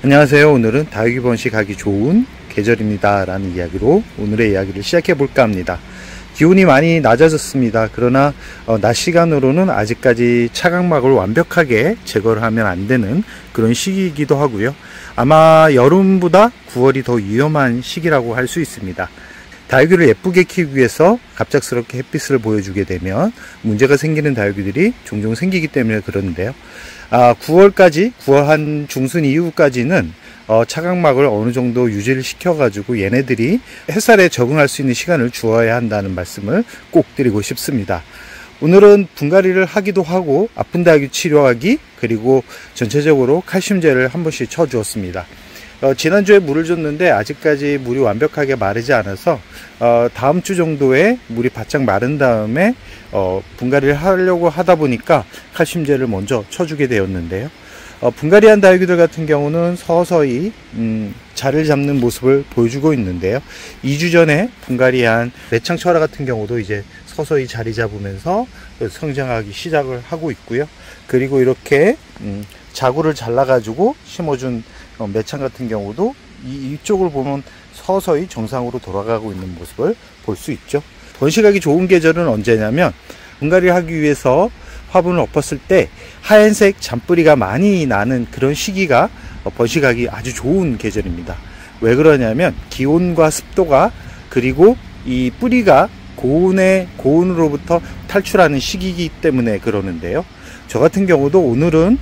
안녕하세요. 오늘은 다육이 번식하기 좋은 계절입니다 라는 이야기로 오늘의 이야기를 시작해 볼까 합니다. 기온이 많이 낮아졌습니다. 그러나 낮 시간으로는 아직까지 차각막을 완벽하게 제거를 하면 안 되는 그런 시기이기도 하고요. 아마 여름보다 9월이 더 위험한 시기라고 할 수 있습니다. 다육이를 예쁘게 키우기 위해서 갑작스럽게 햇빛을 보여주게 되면 문제가 생기는 다육이들이 종종 생기기 때문에 그러는데요. 9월 한 중순 이후까지는 차각막을 어느 정도 유지를 시켜 가지고 얘네들이 햇살에 적응할 수 있는 시간을 주어야 한다는 말씀을 꼭 드리고 싶습니다. 오늘은 분갈이를 하기도 하고 아픈 다육이 치료하기, 그리고 전체적으로 칼슘제를 한 번씩 쳐 주었습니다. 지난주에 물을 줬는데 아직까지 물이 완벽하게 마르지 않아서 다음 주 정도에 물이 바짝 마른 다음에 분갈이를 하려고 하다 보니까 칼슘제를 먼저 쳐주게 되었는데요. 분갈이한 다육이들 같은 경우는 서서히 자리를 잡는 모습을 보여주고 있는데요. 2주 전에 분갈이한 매창철화 같은 경우도 이제 서서히 자리 잡으면서 성장하기 시작을 하고 있고요. 그리고 이렇게 자구를 잘라 가지고 심어준 매창 같은 경우도 이쪽을 보면 서서히 정상으로 돌아가고 있는 모습을 볼 수 있죠. 번식하기 좋은 계절은 언제냐면 분갈이를 하기 위해서 화분을 엎었을 때 하얀색 잔뿌리가 많이 나는 그런 시기가 번식하기 아주 좋은 계절입니다. 왜 그러냐면 기온과 습도가, 그리고 이 뿌리가 고온으로부터 탈출하는 시기이기 때문에 그러는데요. 저 같은 경우도 오늘은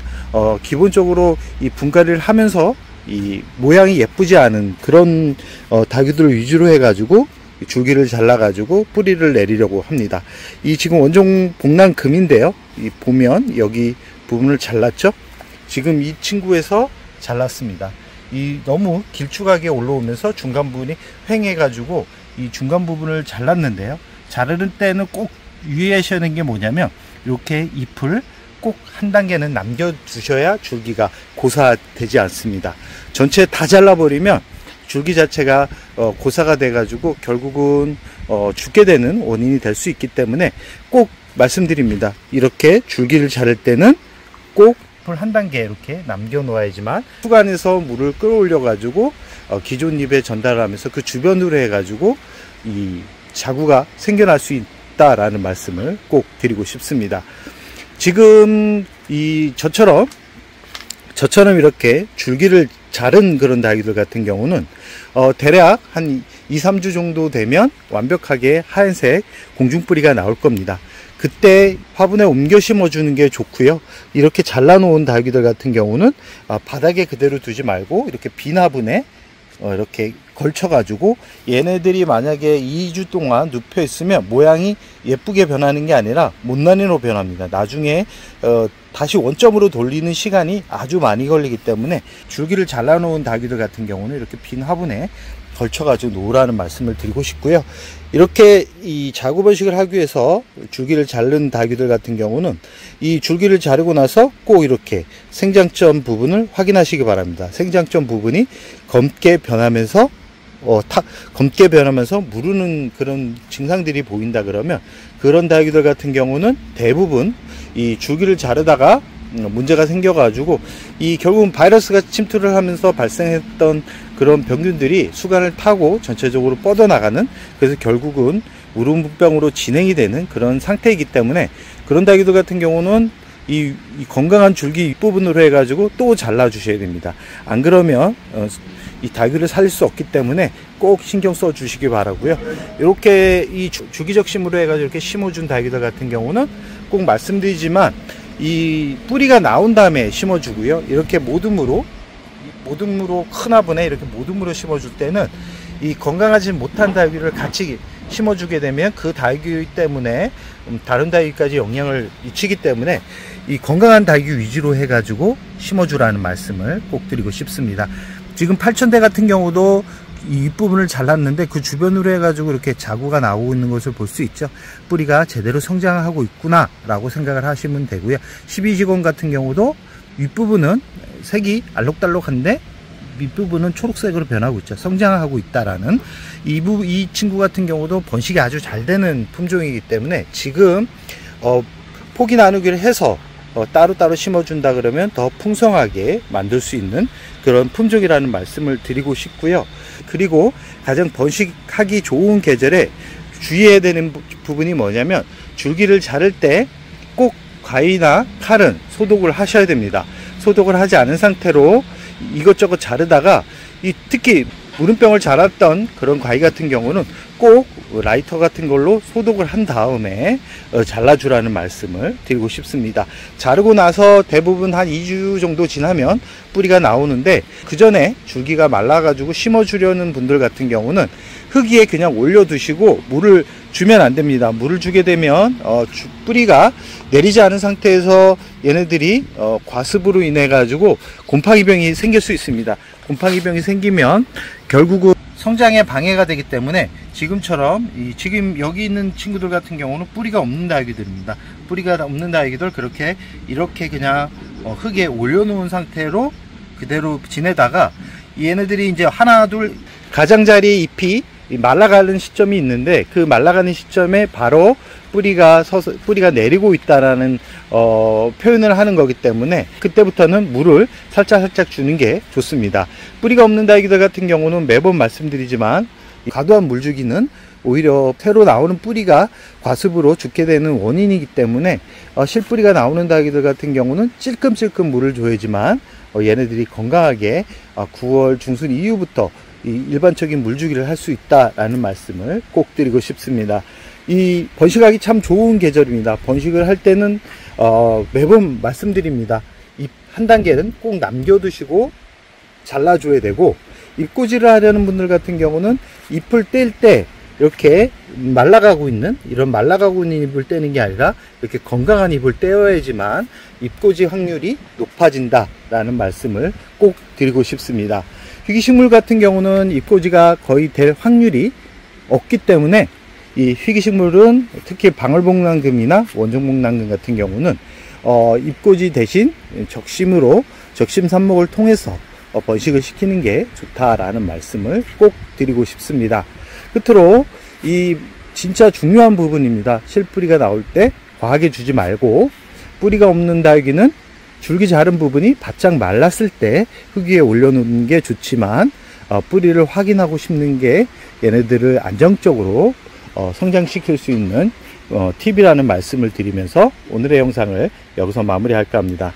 기본적으로 이 분갈이를 하면서 이 모양이 예쁘지 않은 그런 다육이들을 위주로 해가지고 줄기를 잘라가지고 뿌리를 내리려고 합니다. 이 지금 원종 복랑금인데요. 이 보면 여기 부분을 잘랐죠. 지금 이 친구에서 잘랐습니다. 이 너무 길쭉하게 올라오면서 중간 부분이 횡해가지고 이 중간 부분을 잘랐는데요. 자르는 때는 꼭 유의하셔야 하는 게 뭐냐면 이렇게 잎을 꼭 한 단계는 남겨주셔야 줄기가 고사되지 않습니다. 전체 다 잘라버리면 줄기 자체가 고사가 돼 가지고 결국은 죽게 되는 원인이 될 수 있기 때문에 꼭 말씀드립니다. 이렇게 줄기를 자를 때는 꼭 잎을 한 단계 이렇게 남겨 놓아야지만 수간에서 물을 끌어올려 가지고 기존 잎에 전달하면서 그 주변으로 해 가지고 이 자구가 생겨날 수 있다라는 말씀을 꼭 드리고 싶습니다. 지금 저처럼 이렇게 줄기를 자른 그런 다육이들 같은 경우는 대략 한 2-3주 정도 되면 완벽하게 하얀색 공중뿌리가 나올 겁니다. 그때 화분에 옮겨 심어 주는 게 좋고요. 이렇게 잘라 놓은 다육이들 같은 경우는 바닥에 그대로 두지 말고 이렇게 빈 화분에 이렇게 걸쳐 가지고 얘네들이 만약에 2주 동안 눕혀 있으면 모양이 예쁘게 변하는 게 아니라 못난이로 변합니다. 나중에 다시 원점으로 돌리는 시간이 아주 많이 걸리기 때문에 줄기를 잘라 놓은 다육이들 같은 경우는 이렇게 빈 화분에 걸쳐 가지고 놓으라는 말씀을 드리고 싶고요. 이렇게 이 자구 번식을 하기 위해서 줄기를 자른 다육이들 같은 경우는 이 줄기를 자르고 나서 꼭 이렇게 생장점 부분을 확인하시기 바랍니다. 생장점 부분이 검게 변하면서 무르는 그런 증상들이 보인다 그러면 그런 다육이들 같은 경우는 대부분 이 줄기를 자르다가 문제가 생겨 가지고 이 결국은 바이러스가 침투를 하면서 발생했던 그런 병균들이 수간을 타고 전체적으로 뻗어나가는, 그래서 결국은 우름분병으로 진행이 되는 그런 상태이기 때문에 그런 다육이들 같은 경우는 이 건강한 줄기 윗부분으로 해 가지고 또 잘라 주셔야 됩니다. 안 그러면 이 다육이를 살릴 수 없기 때문에 꼭 신경 써 주시기 바라고요. 이렇게 이 주기적심으로 해 가지고 이렇게 심어준 다육이들 같은 경우는 꼭 말씀드리지만 이 뿌리가 나온 다음에 심어 주고요. 이렇게 모듬으로 큰 화분에 이렇게 모듬으로 심어줄 때는 이 건강하지 못한 다육이를 같이 심어주게 되면 그 다육이 때문에 다른 다육이까지 영향을 미치기 때문에 이 건강한 다육이 위주로 해가지고 심어주라는 말씀을 꼭 드리고 싶습니다. 지금 8000대 같은 경우도 이 윗부분을 잘랐는데 그 주변으로 해가지고 이렇게 자구가 나오고 있는 것을 볼 수 있죠. 뿌리가 제대로 성장하고 있구나 라고 생각을 하시면 되고요. 12지곤 같은 경우도 윗부분은 색이 알록달록한데 윗부분은 초록색으로 변하고 있죠. 성장하고 있다라는 이 친구 같은 경우도 번식이 아주 잘 되는 품종이기 때문에 지금 포기 나누기를 해서 따로따로 심어준다 그러면 더 풍성하게 만들 수 있는 그런 품종이라는 말씀을 드리고 싶고요. 그리고 가장 번식하기 좋은 계절에 주의해야 되는 부분이 뭐냐면, 줄기를 자를 때 꼭 가위나 칼은 소독을 하셔야 됩니다. 소독을 하지 않은 상태로 이것저것 자르다가 특히 무름병을 자랐던 그런 과일 같은 경우는 꼭 라이터 같은 걸로 소독을 한 다음에 잘라주라는 말씀을 드리고 싶습니다. 자르고 나서 대부분 한 2주 정도 지나면 뿌리가 나오는데, 그 전에 줄기가 말라가지고 심어주려는 분들 같은 경우는 흙위에 그냥 올려두시고 물을 주면 안 됩니다. 물을 주게 되면 뿌리가 내리지 않은 상태에서 얘네들이 과습으로 인해 가지고 곰팡이병이 생길 수 있습니다. 곰팡이병이 생기면 결국은 성장에 방해가 되기 때문에, 지금처럼 지금 여기 있는 친구들 같은 경우는 뿌리가 없는 다육이들입니다. 뿌리가 없는 다육이들 이렇게 그냥 흙에 올려놓은 상태로 그대로 지내다가, 얘네들이 이제 하나 둘 가장자리 잎이 말라가는 시점이 있는데, 그 말라가는 시점에 바로 뿌리가 내리고 있다라는 표현을 하는 거기 때문에, 그때부터는 물을 살짝 주는 게 좋습니다. 뿌리가 없는 다육이들 같은 경우는 매번 말씀드리지만, 과도한 물주기는 오히려 새로 나오는 뿌리가 과습으로 죽게 되는 원인이기 때문에, 실뿌리가 나오는 다육이들 같은 경우는 찔끔찔끔 물을 줘야지만 얘네들이 건강하게 9월 중순 이후부터 일반적인 물주기를 할 수 있다라는 말씀을 꼭 드리고 싶습니다. 이 번식하기 참 좋은 계절입니다. 번식을 할 때는 매번 말씀드립니다. 잎 한 단계는 꼭 남겨두시고 잘라줘야 되고, 잎꽂이를 하려는 분들 같은 경우는 잎을 뗄 때 이렇게 말라가고 있는 잎을 떼는 게 아니라 이렇게 건강한 잎을 떼어야지만 잎꽂이 확률이 높아진다라는 말씀을 꼭 드리고 싶습니다. 희귀식물 같은 경우는 잎꽂이가 거의 될 확률이 없기 때문에, 이 희귀식물은 특히 방울복랑금이나 원종복랑금 같은 경우는 잎꽂이 대신 적심 삽목을 통해서 번식을 시키는 게 좋다라는 말씀을 꼭 드리고 싶습니다. 끝으로 이 진짜 중요한 부분입니다. 실뿌리가 나올 때 과하게 주지 말고, 뿌리가 없는 다육이는 줄기 자른 부분이 바짝 말랐을 때 흙 위에 올려놓는 게 좋지만, 뿌리를 확인하고 심는 게 얘네들을 안정적으로 성장시킬 수 있는 팁이라는 말씀을 드리면서 오늘의 영상을 여기서 마무리할까 합니다.